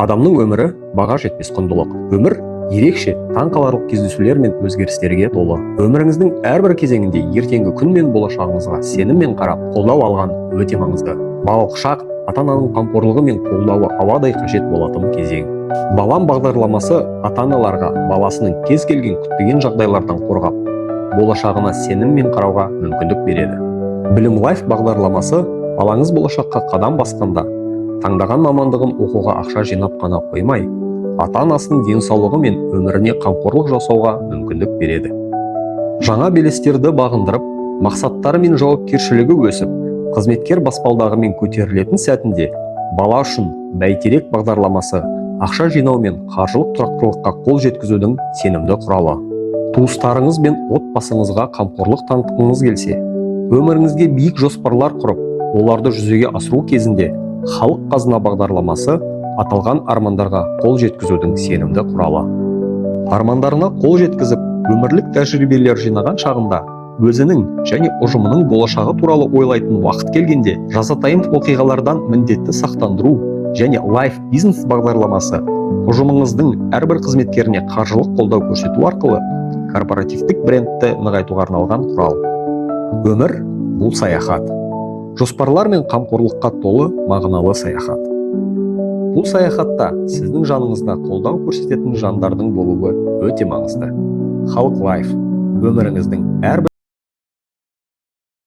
Адамның өмірі баға жетпес құндылық. Өмір ерекше, таңқаларлық кездесулер мен өзгерістерге толы. Өміріңіздің әрбір кезеңінде ертеңгі күн мен болашағыңызға сеніммен қарап, қолдау алған өте маңызды. Балалық шақ ата-ананың қамқорлығы мен қолдауы ауадай қажет болатын кезең. Балам бағдарламасы ата-аналарға баласының кез келген күтпеген жағдайлардан қорғап, болашағына сеніммен қарауға мүмкіндік береді. Білім Лайф бағдарламасы балаңыз болашаққа қадам басқанда таңдаған мамандығын оқуға ақша жинап қана қоймай, ата-анасының денсаулығы мен өміріне қамқорлық жасауға мүмкіндік береді. Жаңа белестерді бағындырып, мақсаттары мен жауапкершілігі өсіп, қызметкер баспалдағымен көтерілетін сәтінде бала үшін бәйтерек бағдарламасы ақша жинау мен қаржылық тұрақтылыққа қол жеткізудің сенімді құралы. Туыстарыңыз бен отбасыңызға қамқорлық танытқыңыз келсе, өміріңізге биік жоспарлар құрып, оларды жүзеге асыру кезінде халық қазына бағдарламасы аталған армандарға қол жеткізудің сенімді құралы. Армандарына қол жеткізіп, өмірлік тәжірибелер жинаған шағында өзінің және ұжымының болашағы туралы ойлайтын уақыт келгенде, жазатайым оқиғалардан міндетті сақтандыру және Life бизнес бағдарламасы ұжымыңыздың әрбір қызметкеріне қаржылық қолдау көрсету арқылы корпоративтік брендті нығайтуға арналған құрал. Өмір – бұл саяхат. Жоспарлар мен қамқорлыққа толы мағыналы саяхат. Бұл саяхатта сіздің жаныңызда қолдау көрсететін жандардың болуы өте маңызды. Халық Лайф өміріңіздің әрбір